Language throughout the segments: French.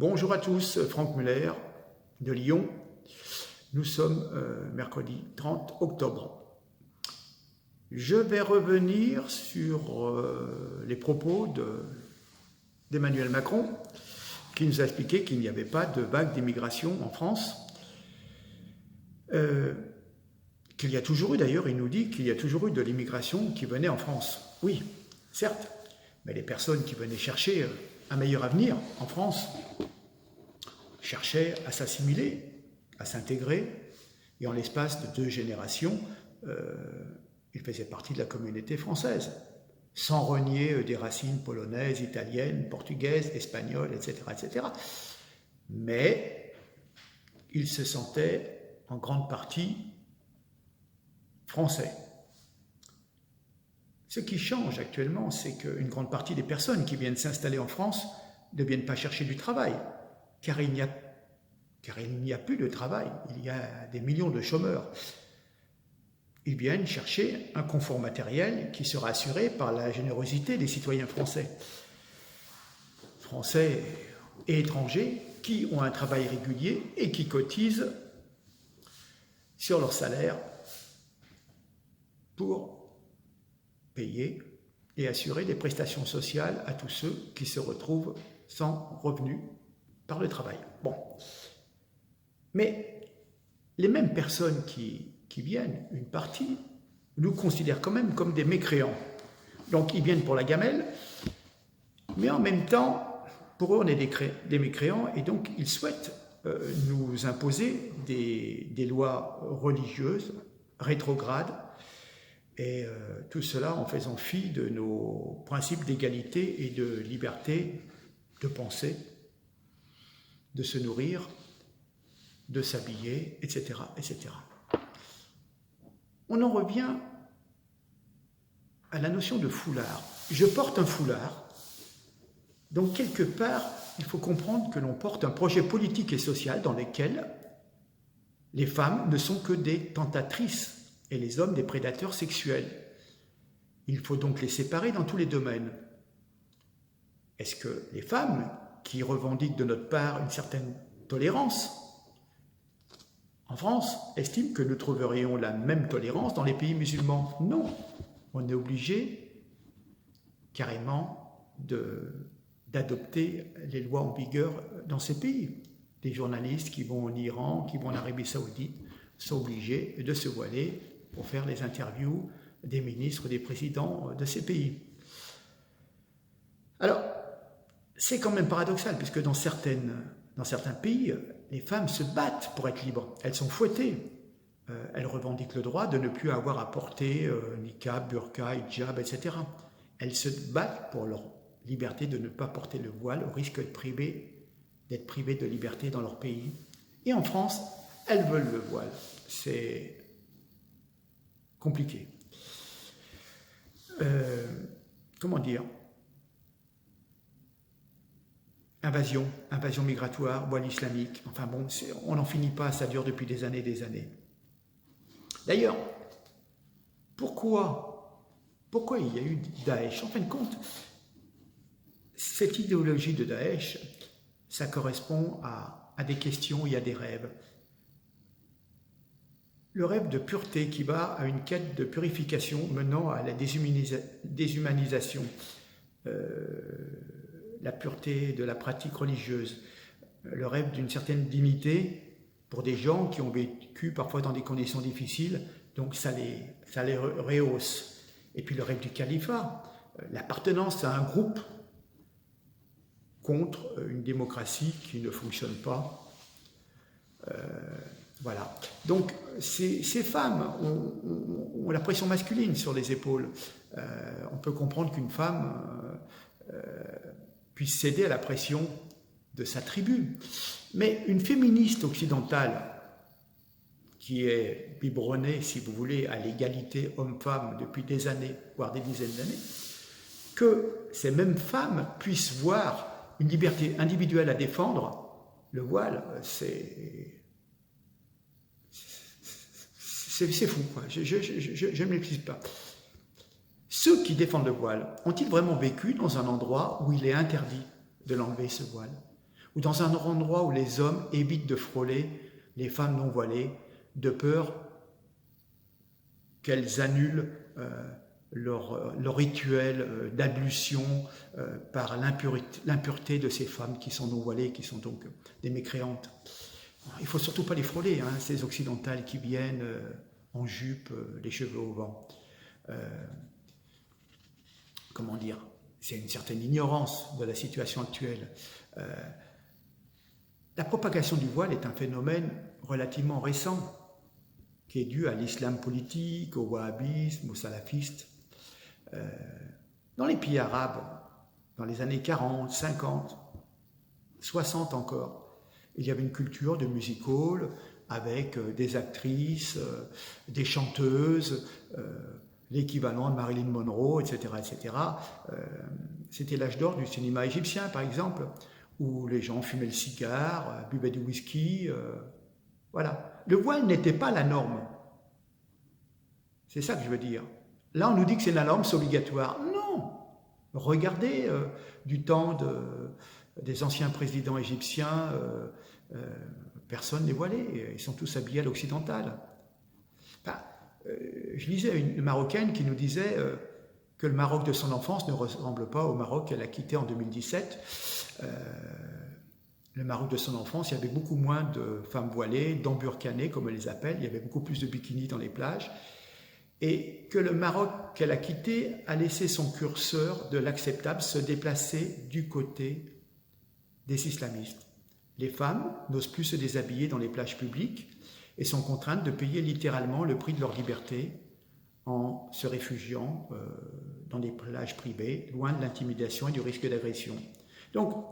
Bonjour à tous, Franck Muller de Lyon. Nous sommes mercredi 30 octobre. Je vais revenir sur les propos d'Emmanuel Macron qui nous a expliqué qu'il n'y avait pas de vague d'immigration en France. Qu'il y a toujours eu, d'ailleurs, il nous dit qu'il y a toujours eu de l'immigration qui venait en France. Oui, certes, mais les personnes qui venaient chercher un meilleur avenir en France cherchaient à s'assimiler, à s'intégrer, et en l'espace de 2 générations, ils faisaient partie de la communauté française, sans renier des racines polonaises, italiennes, portugaises, espagnoles, etc., etc. Mais ils se sentaient en grande partie français. Ce qui change actuellement, c'est qu'une grande partie des personnes qui viennent s'installer en France ne viennent pas chercher du travail, car il n'y a plus de travail, il y a des millions de chômeurs. Ils viennent chercher un confort matériel qui sera assuré par la générosité des citoyens français. Français et étrangers qui ont un travail régulier et qui cotisent sur leur salaire pour payer et assurer des prestations sociales à tous ceux qui se retrouvent sans revenus par le travail. Bon. Mais les mêmes personnes qui viennent, une partie, nous considèrent quand même comme des mécréants. Donc ils viennent pour la gamelle, mais en même temps, pour eux on est des mécréants, et donc ils souhaitent nous imposer des lois religieuses, rétrogrades, et tout cela en faisant fi de nos principes d'égalité et de liberté de penser, de se nourrir, de s'habiller, etc., etc. On en revient à la notion de foulard. Je porte un foulard, donc quelque part, il faut comprendre que l'on porte un projet politique et social dans lequel les femmes ne sont que des tentatrices et les hommes des prédateurs sexuels. Il faut donc les séparer dans tous les domaines. Est-ce que les femmes qui revendiquent de notre part une certaine tolérance en France estiment que nous trouverions la même tolérance dans les pays musulmans? Non, on est obligé carrément d'adopter les lois en vigueur dans ces pays. Des journalistes qui vont en Iran, qui vont en Arabie Saoudite, sont obligés de se voiler pour faire les interviews des ministres, des présidents de ces pays. Alors, c'est quand même paradoxal, puisque dans certains pays, les femmes se battent pour être libres. Elles sont fouettées. Elles revendiquent le droit de ne plus avoir à porter niqab, burqa, hijab, etc. Elles se battent pour leur liberté de ne pas porter le voile au risque d'être privées de liberté dans leur pays. Et en France, elles veulent le voile. C'est compliqué. Comment dire ? Invasion migratoire, voile islamique, enfin bon, on n'en finit pas, ça dure depuis des années et des années. D'ailleurs, pourquoi il y a eu Daesh? En fin de compte, cette idéologie de Daesh, ça correspond à des questions et à des rêves. Le rêve de pureté qui va à une quête de purification menant à la déshumanisation, la pureté de la pratique religieuse, le rêve d'une certaine dignité pour des gens qui ont vécu parfois dans des conditions difficiles, donc ça les rehausse. Et puis le rêve du califat, l'appartenance à un groupe contre une démocratie qui ne fonctionne pas. Voilà. Donc ces femmes ont la pression masculine sur les épaules. On peut comprendre qu'une femme puisse céder à la pression de sa tribu. Mais une féministe occidentale qui est biberonnée, si vous voulez, à l'égalité homme-femme depuis des années, voire des dizaines d'années, que ces mêmes femmes puissent voir une liberté individuelle à défendre, le voile, c'est fou, quoi. Je ne m'explique pas. Ceux qui défendent le voile ont-ils vraiment vécu dans un endroit où il est interdit de l'enlever, ce voile? ou dans un endroit où les hommes évitent de frôler les femmes non voilées, de peur qu'elles annulent leur rituel d'ablution par l'impureté de ces femmes qui sont non voilées, qui sont donc des mécréantes. Il ne faut surtout pas les frôler, hein, ces occidentales qui viennent en jupe, les cheveux au vent. Comment dire, c'est une certaine ignorance de la situation actuelle. La propagation du voile est un phénomène relativement récent, qui est dû à l'islam politique, au wahhabisme, aux salafistes. Dans les pays arabes, dans les années 40, 50, 60 encore, il y avait une culture de music hall avec des actrices, des chanteuses, l'équivalent de Marilyn Monroe, etc. etc. C'était l'âge d'or du cinéma égyptien, par exemple, où les gens fumaient le cigare, buvaient du whisky. Voilà. Le voile n'était pas la norme. C'est ça que je veux dire. Là, on nous dit que c'est la norme, c'est obligatoire. Non. Regardez du temps des anciens présidents égyptiens, personne n'est voilé. Ils sont tous habillés à l'occidental. Enfin, je lisais une Marocaine qui nous disait que le Maroc de son enfance ne ressemble pas au Maroc qu'elle a quitté en 2017. Le Maroc de son enfance, il y avait beaucoup moins de femmes voilées, d'emburcanées, comme elle les appelle. Il y avait beaucoup plus de bikinis dans les plages. Et que le Maroc qu'elle a quitté a laissé son curseur de l'acceptable se déplacer du côté des islamistes. Les femmes n'osent plus se déshabiller dans les plages publiques et sont contraintes de payer littéralement le prix de leur liberté en se réfugiant dans des plages privées, loin de l'intimidation et du risque d'agression. Donc,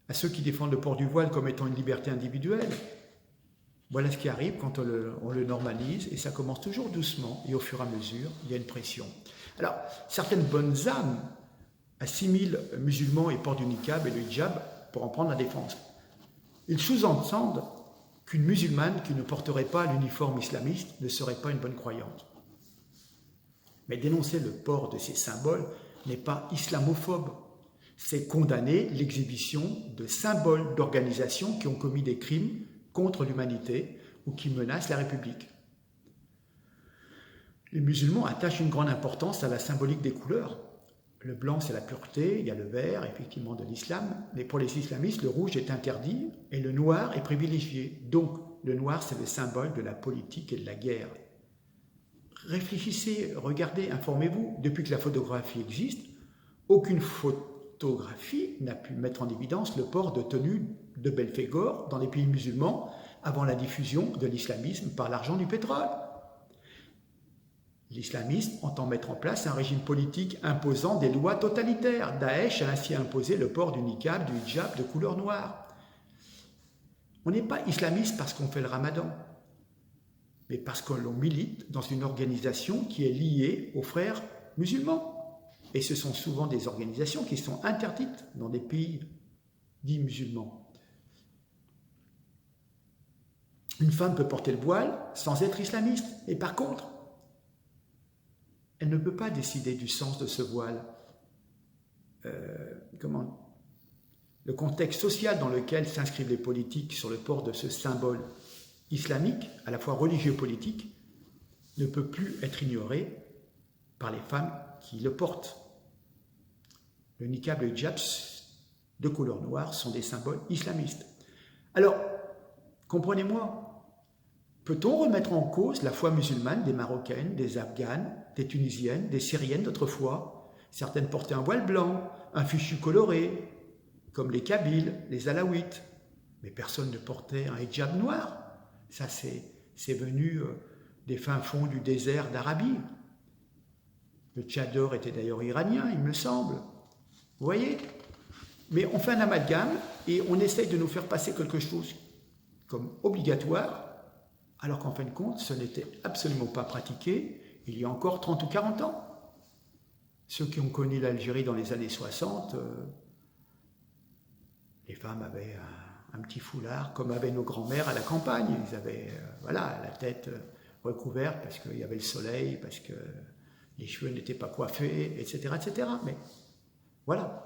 à ceux qui défendent le port du voile comme étant une liberté individuelle, voilà ce qui arrive quand on le normalise, et ça commence toujours doucement, et au fur et à mesure, il y a une pression. Alors, certaines bonnes âmes assimilent musulmans et portent du niqab et le hijab pour en prendre la défense. Ils sous-entendent qu'une musulmane qui ne porterait pas l'uniforme islamiste ne serait pas une bonne croyante. Mais dénoncer le port de ces symboles n'est pas islamophobe. C'est condamner l'exhibition de symboles d'organisations qui ont commis des crimes contre l'humanité ou qui menacent la République. Les musulmans attachent une grande importance à la symbolique des couleurs. Le blanc, c'est la pureté, il y a le vert, effectivement, de l'islam, mais pour les islamistes, le rouge est interdit et le noir est privilégié. Donc, le noir, c'est le symbole de la politique et de la guerre. Réfléchissez, regardez, informez-vous. Depuis que la photographie existe, aucune photographie n'a pu mettre en évidence le port de tenues de Belphégor dans les pays musulmans avant la diffusion de l'islamisme par l'argent du pétrole. L'islamisme entend mettre en place un régime politique imposant des lois totalitaires. Daesh a ainsi imposé le port du niqab, du hijab de couleur noire. On n'est pas islamiste parce qu'on fait le ramadan, mais parce que l'on milite dans une organisation qui est liée aux frères musulmans. Et ce sont souvent des organisations qui sont interdites dans des pays dits musulmans. Une femme peut porter le voile sans être islamiste. Et par contre, elle ne peut pas décider du sens de ce voile. Le contexte social dans lequel s'inscrivent les politiques sur le port de ce symbole islamique, à la fois religieux et politique, ne peut plus être ignoré par les femmes qui le portent. Le niqab et le hijab de couleur noire sont des symboles islamistes. Alors, comprenez-moi, peut-on remettre en cause la foi musulmane des Marocaines, des Afghanes, des Tunisiennes, des Syriennes d'autrefois? Certaines portaient un voile blanc, un fichu coloré, comme les Kabyles, les Alaouites. Mais personne ne portait un hijab noir. Ça, c'est venu des fins fonds du désert d'Arabie. Le tchador était d'ailleurs iranien, il me semble. Vous voyez? Mais on fait un amalgame et on essaye de nous faire passer quelque chose comme obligatoire, alors qu'en fin de compte, ce n'était absolument pas pratiqué il y a encore 30 ou 40 ans. Ceux qui ont connu l'Algérie dans les années 60, les femmes avaient un petit foulard, comme avaient nos grands-mères à la campagne. Ils avaient la tête recouverte parce qu'il y avait le soleil, parce que les cheveux n'étaient pas coiffés, etc., etc. Mais voilà.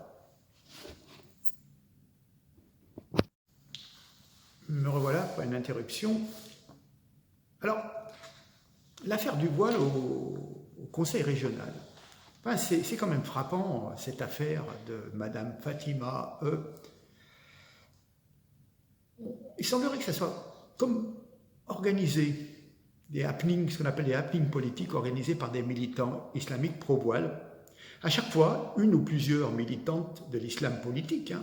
Me revoilà pour une interruption. Alors, l'affaire du voile au Conseil régional, enfin, c'est quand même frappant, cette affaire de Madame Fatima E. Il semblerait que ça soit comme organisé, des happenings, ce qu'on appelle des happenings politiques organisés par des militants islamiques pro-voile. À chaque fois, une ou plusieurs militantes de l'islam politique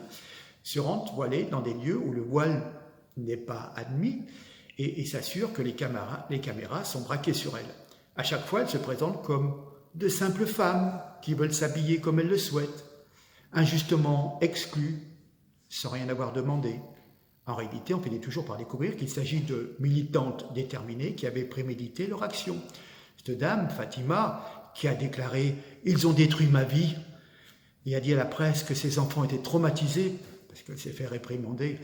se rendent voilées dans des lieux où le voile n'est pas admis et s'assurent que les caméras sont braquées sur elles. À chaque fois, elles se présentent comme de simples femmes qui veulent s'habiller comme elles le souhaitent, injustement exclues, sans rien avoir demandé. En réalité, on finit toujours par découvrir qu'il s'agit de militantes déterminées qui avaient prémédité leur action. Cette dame, Fatima, qui a déclaré « Ils ont détruit ma vie », et a dit à la presse que ses enfants étaient traumatisés, parce qu'elle s'est fait réprimander.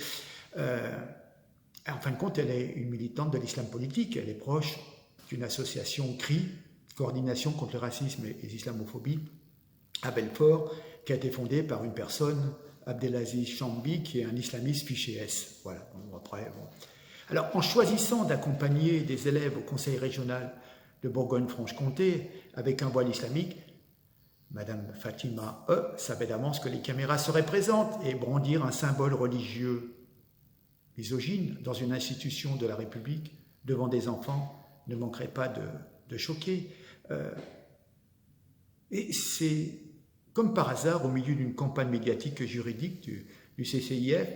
En fin de compte, elle est une militante de l'islam politique. Elle est proche d'une association CRI, Coordination contre le racisme et l'islamophobie, à Belfort, qui a été fondée par une personne, Abdelaziz Chambi, qui est un islamiste fiché S. Voilà. Bon, après, bon. Alors, en choisissant d'accompagner des élèves au conseil régional de Bourgogne-Franche-Comté avec un voile islamique, Madame Fatima E. savait d'avance que les caméras seraient présentes et brandir un symbole religieux misogyne dans une institution de la République devant des enfants ne manquerait pas de choquer. Et c'est comme par hasard au milieu d'une campagne médiatique et juridique du CCIF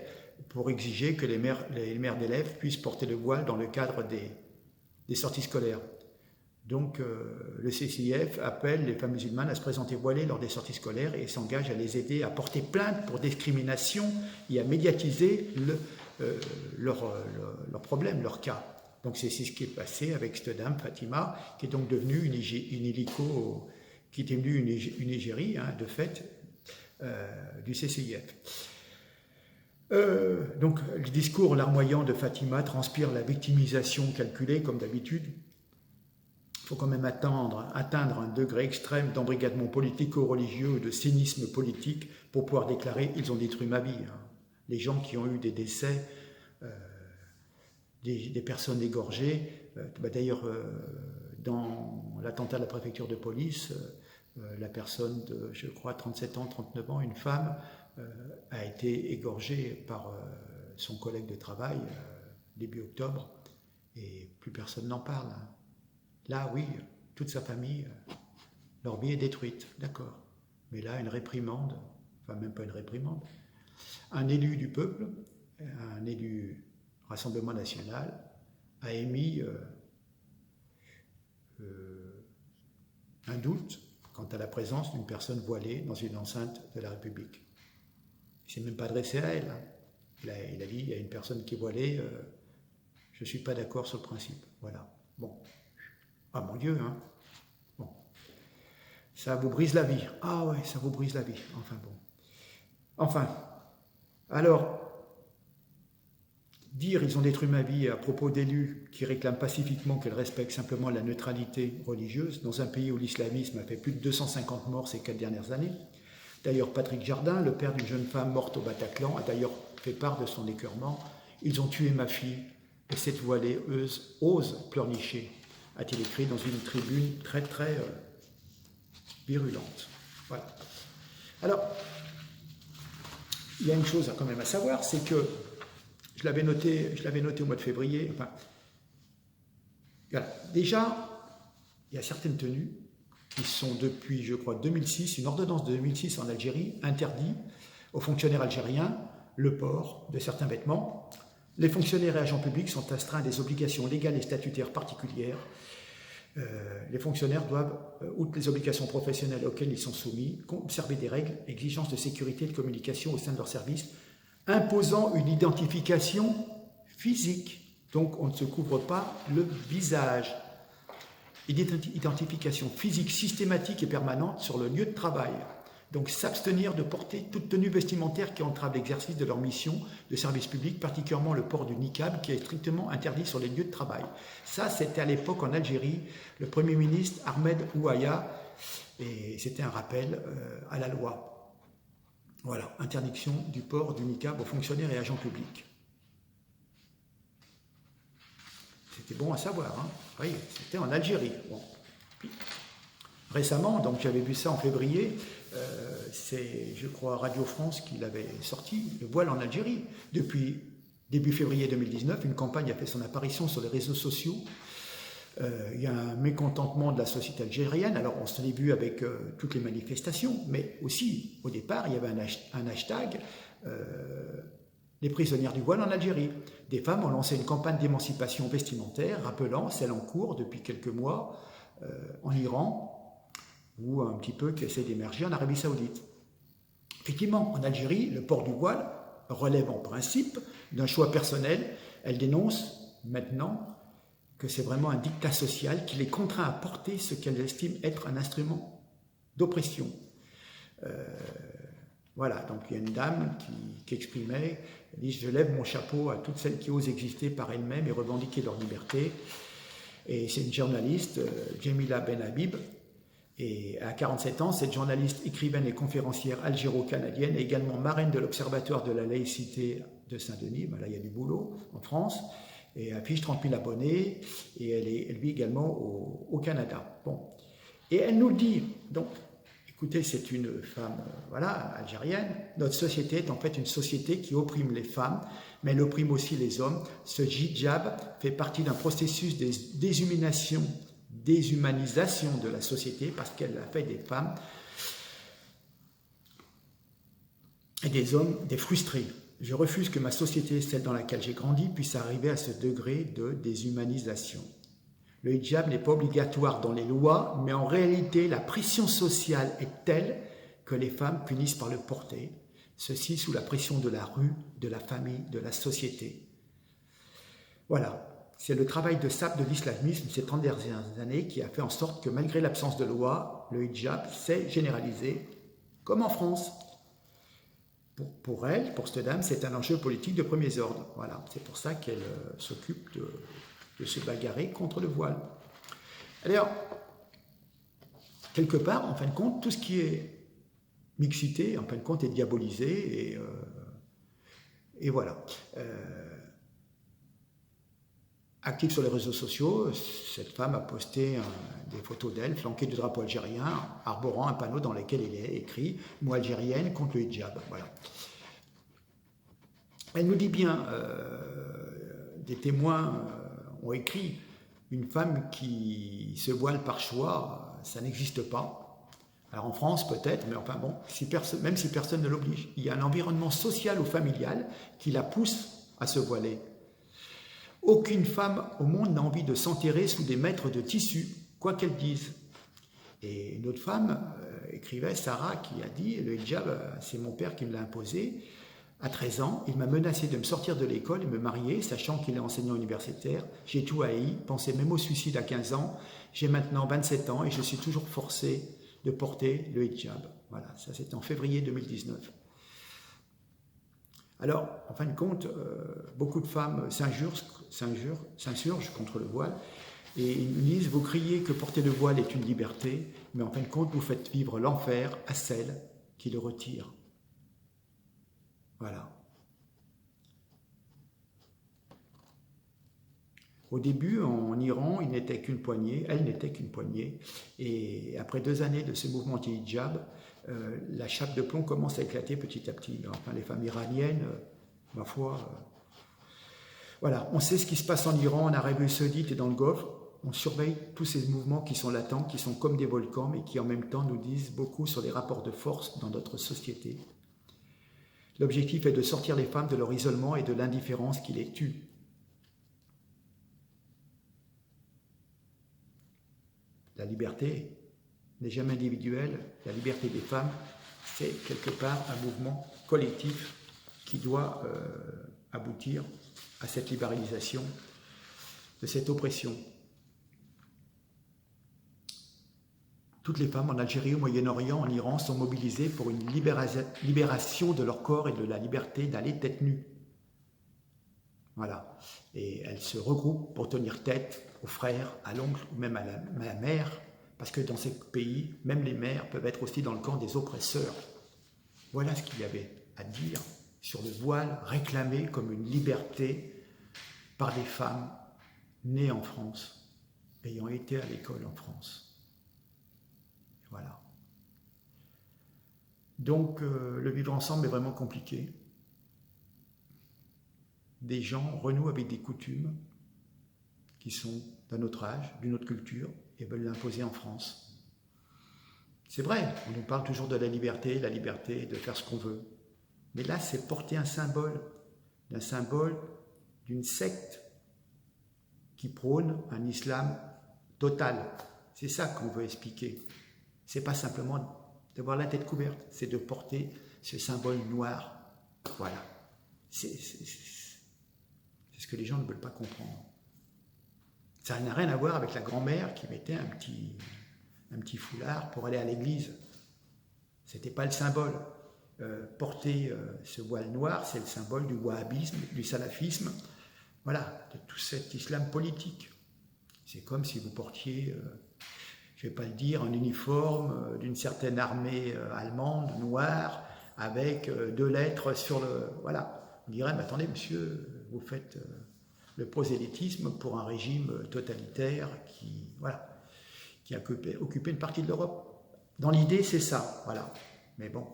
pour exiger que les mères d'élèves puissent porter le voile dans le cadre des sorties scolaires. Donc le CCIF appelle les femmes musulmanes à se présenter voilées lors des sorties scolaires et s'engage à les aider à porter plainte pour discrimination et à médiatiser leur problème, leur cas. Donc c'est ce qui est passé avec cette dame Fatima, qui est donc devenue une hélico, qui était devenue une égérie, de fait, du CCIF. Donc le discours larmoyant de Fatima transpire la victimisation calculée, comme d'habitude. Il faut quand même atteindre un degré extrême d'embrigadement politico-religieux ou de cynisme politique pour pouvoir déclarer « ils ont détruit ma vie ». Les gens qui ont eu des décès, des personnes égorgées, d'ailleurs dans l'attentat de la préfecture de police, la personne de, je crois, 37 ans, 39 ans, une femme, a été égorgée par son collègue de travail début octobre, et plus personne n'en parle. Là, oui, toute sa famille, leur vie est détruite, d'accord. Mais là, une réprimande, enfin même pas une réprimande, un élu du peuple, un élu Rassemblement National, a émis un doute quant à la présence d'une personne voilée dans une enceinte de la République. Il ne s'est même pas adressé à elle. Il a dit, il y a une personne qui est voilée, je ne suis pas d'accord sur le principe. Voilà. Bon. Ah mon Dieu, Bon. Ça vous brise la vie. Ah ouais, ça vous brise la vie. Enfin bon. Enfin, alors, dire ils ont détruit ma vie à propos d'élus qui réclament pacifiquement qu'elle respecte simplement la neutralité religieuse dans un pays où l'islamisme a fait plus de 250 morts ces 4 dernières années. D'ailleurs, Patrick Jardin, le père d'une jeune femme morte au Bataclan, a d'ailleurs fait part de son écœurement. Ils ont tué ma fille et cette voilée ose pleurnicher, a-t-il écrit dans une tribune très très virulente. Voilà. Alors, il y a une chose quand même à savoir, c'est que je l'avais noté au mois de février. Enfin, voilà. Déjà, il y a certaines tenues qui sont depuis, je crois, 2006, une ordonnance de 2006 en Algérie interdit aux fonctionnaires algériens le port de certains vêtements. Les fonctionnaires et agents publics sont astreints à des obligations légales et statutaires particulières. Les fonctionnaires doivent, outre les obligations professionnelles auxquelles ils sont soumis, observer des règles, exigences de sécurité et de communication au sein de leur service, imposant une identification physique. Donc on ne se couvre pas le visage. Une identification physique systématique et permanente sur le lieu de travail. Donc s'abstenir de porter toute tenue vestimentaire qui entrave l'exercice de leur mission de service public, particulièrement le port du niqab qui est strictement interdit sur les lieux de travail. Ça, c'était à l'époque en Algérie, le Premier ministre Ahmed Ouaya, et c'était un rappel à la loi. Voilà, interdiction du port du niqab aux fonctionnaires et agents publics. c'était bon à savoir. Hein. Oui, c'était en Algérie. Bon. Puis, récemment, donc j'avais vu ça en février, c'est, je crois, Radio France qui l'avait sorti, le voile en Algérie. Depuis début février 2019, une campagne a fait son apparition sur les réseaux sociaux. Il y a un mécontentement de la société algérienne. Alors on se l'est vu avec toutes les manifestations, mais aussi, au départ, il y avait un hashtag les prisonnières du voile en Algérie. Des femmes ont lancé une campagne d'émancipation vestimentaire, rappelant celle en cours depuis quelques mois en Iran, ou un petit peu qui essaie d'émerger en Arabie Saoudite. Effectivement, en Algérie, le port du voile relève en principe d'un choix personnel. Elle dénonce maintenant que c'est vraiment un dictat social qui les contraint à porter ce qu'elle estime être un instrument d'oppression. Voilà, donc il y a une dame qui exprimait, elle dit « Je lève mon chapeau à toutes celles qui osent exister par elles-mêmes et revendiquer leur liberté ». Et c'est une journaliste, Jemila Ben Habib, et à 47 ans, cette journaliste, écrivaine et conférencière algéro-canadienne est également marraine de l'Observatoire de la laïcité de Saint-Denis. Ben là, il y a du boulot en France. Et affiche 30 000 abonnés. Et elle vit également au Canada. Bon. Et elle nous dit, donc, écoutez, c'est une femme voilà, algérienne. Notre société est en fait une société qui opprime les femmes, mais elle opprime aussi les hommes. Ce hijab fait partie d'un processus de déshumanisation de la société parce qu'elle a fait des femmes et des hommes des frustrés. Je refuse que ma société, celle dans laquelle j'ai grandi, puisse arriver à ce degré de déshumanisation. Le hijab n'est pas obligatoire dans les lois, mais en réalité, la pression sociale est telle que les femmes finissent par le porter, ceci sous la pression de la rue, de la famille, de la société. Voilà. C'est le travail de sape de l'islamisme ces 30 dernières années qui a fait en sorte que malgré l'absence de loi, le hijab s'est généralisé, comme en France. Pour elle, pour cette dame, c'est un enjeu politique de premier ordre. Voilà, c'est pour ça qu'elle s'occupe de se bagarrer contre le voile. Alors, quelque part, en fin de compte, tout ce qui est mixité, en fin de compte, est diabolisé et voilà. Active sur les réseaux sociaux, cette femme a posté des photos d'elle flanquée du drapeau algérien, arborant un panneau dans lequel il est écrit « Moi algérienne contre le hijab ». Voilà. Elle nous dit bien, des témoins ont écrit « Une femme qui se voile par choix, ça n'existe pas ». Alors en France peut-être, mais enfin bon, même si personne ne l'oblige. Il y a un environnement social ou familial qui la pousse à se voiler. Aucune femme au monde n'a envie de s'enterrer sous des mètres de tissu, quoi qu'elle dise. Et une autre femme écrivait, Sarah, qui a dit, le hijab, c'est mon père qui me l'a imposé. À 13 ans, il m'a menacé de me sortir de l'école et me marier, sachant qu'il est enseignant universitaire. J'ai tout haï, pensé même au suicide à 15 ans. J'ai maintenant 27 ans et je suis toujours forcée de porter le hijab. Voilà, ça c'était en février 2019. Alors, en fin de compte, beaucoup de femmes s'insurgent contre le voile et ils nous disent « Vous criez que porter le voile est une liberté, mais en fin de compte, vous faites vivre l'enfer à celles qui le retirent. » Voilà. Au début, en Iran, elle n'était qu'une poignée, et après 2 années de ce mouvement anti-hijab, la chape de plomb commence à éclater petit à petit. Enfin, les femmes iraniennes, ma foi, voilà, on sait ce qui se passe en Iran, en Arabie Saoudite et dans le Golfe. On surveille tous ces mouvements qui sont latents, qui sont comme des volcans, mais qui en même temps nous disent beaucoup sur les rapports de force dans notre société. L'objectif est de sortir les femmes de leur isolement et de l'indifférence qui les tue. La liberté n'est jamais individuelle, la liberté des femmes, c'est quelque part un mouvement collectif qui doit aboutir à cette libéralisation de cette oppression. Toutes les femmes en Algérie, au Moyen-Orient, en Iran sont mobilisées pour une libération de leur corps et de la liberté d'aller tête nue. Voilà. Et elles se regroupent pour tenir tête aux frères, à l'oncle ou même à la mère, parce que dans ces pays, même les mères peuvent être aussi dans le camp des oppresseurs. Voilà ce qu'il y avait à dire sur le voile réclamé comme une liberté par des femmes né en France, ayant été à l'école en France. Voilà. Donc, le vivre ensemble est vraiment compliqué. Des gens renouent avec des coutumes qui sont d'un autre âge, d'une autre culture, et veulent l'imposer en France. C'est vrai, on nous parle toujours de la liberté de faire ce qu'on veut. Mais là, c'est porter un symbole d'une secte qui prône un islam total. C'est ça qu'on veut expliquer. C'est pas simplement d'avoir la tête couverte, c'est de porter ce symbole noir. Voilà. C'est ce que les gens ne veulent pas comprendre. Ça n'a rien à voir avec la grand-mère qui mettait un petit foulard pour aller à l'église. C'était pas le symbole. Porter ce voile noir, c'est le symbole du wahhabisme, du salafisme, voilà, de tout cet islam politique. C'est comme si vous portiez, je ne vais pas le dire, un uniforme d'une certaine armée allemande, noire, avec 2 lettres sur le... Voilà. On dirait, mais attendez monsieur, vous faites le prosélytisme pour un régime totalitaire qui a occupé une partie de l'Europe. Dans l'idée, c'est ça, voilà. Mais bon,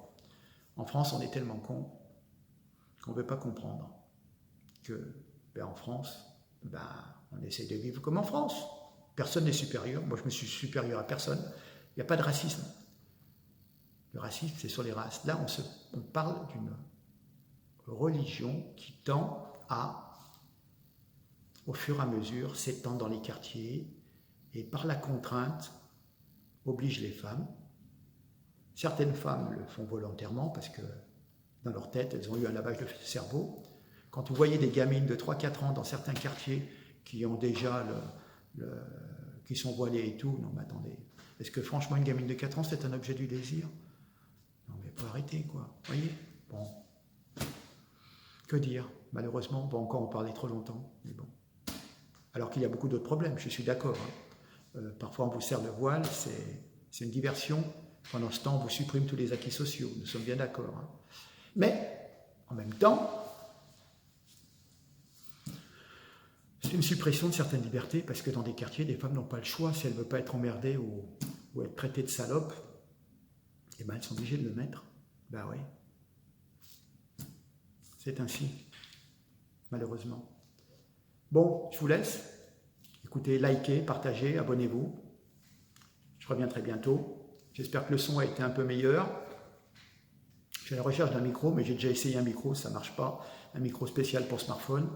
en France, on est tellement con qu'on ne veut pas comprendre que, en France, on essaie de vivre comme en France. Personne n'est supérieur. Moi, je me suis supérieur à personne. Il n'y a pas de racisme. Le racisme, c'est sur les races. Là, on parle d'une religion qui tend à, au fur et à mesure, s'étendre dans les quartiers et, par la contrainte, oblige les femmes. Certaines femmes le font volontairement parce que dans leur tête, elles ont eu un lavage de cerveau. Quand vous voyez des gamines de 3-4 ans dans certains quartiers qui ont déjà qui sont voilées et tout, non mais attendez, est-ce que franchement une gamine de 4 ans c'est un objet du désir? Non mais faut arrêter quoi, vous voyez? Bon, que dire? Malheureusement, on va encore en parler trop longtemps, mais bon. Alors qu'il y a beaucoup d'autres problèmes, je suis d'accord. Parfois on vous sert le voile, c'est une diversion. Pendant ce temps, on vous supprime tous les acquis sociaux, nous sommes bien d'accord. Hein. Mais, en même temps, c'est une suppression de certaines libertés, parce que dans des quartiers, les femmes n'ont pas le choix. Si elles ne veulent pas être emmerdées ou être traitées de salopes, eh ben, elles sont obligées de le mettre. Ben oui. C'est ainsi, malheureusement. Bon, je vous laisse. Écoutez, likez, partagez, abonnez-vous. Je reviens très bientôt. J'espère que le son a été un peu meilleur. Je suis à la recherche d'un micro, mais j'ai déjà essayé un micro, ça ne marche pas. Un micro spécial pour smartphone.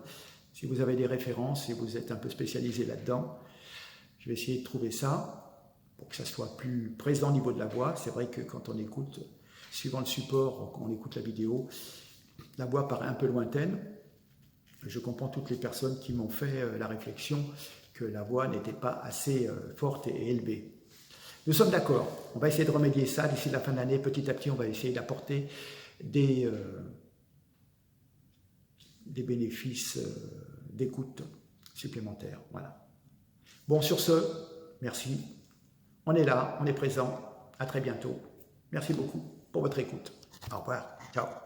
Si vous avez des références, si vous êtes un peu spécialisé là-dedans, je vais essayer de trouver ça pour que ça soit plus présent au niveau de la voix. C'est vrai que quand on écoute, suivant le support, quand on écoute la vidéo, la voix paraît un peu lointaine. Je comprends toutes les personnes qui m'ont fait la réflexion que la voix n'était pas assez forte et élevée. Nous sommes d'accord, on va essayer de remédier ça d'ici la fin de l'année. Petit à petit, on va essayer d'apporter des bénéfices d'écoute supplémentaires. Voilà. Bon, sur ce, merci. On est là, on est présent. À très bientôt. Merci beaucoup pour votre écoute. Au revoir. Ciao.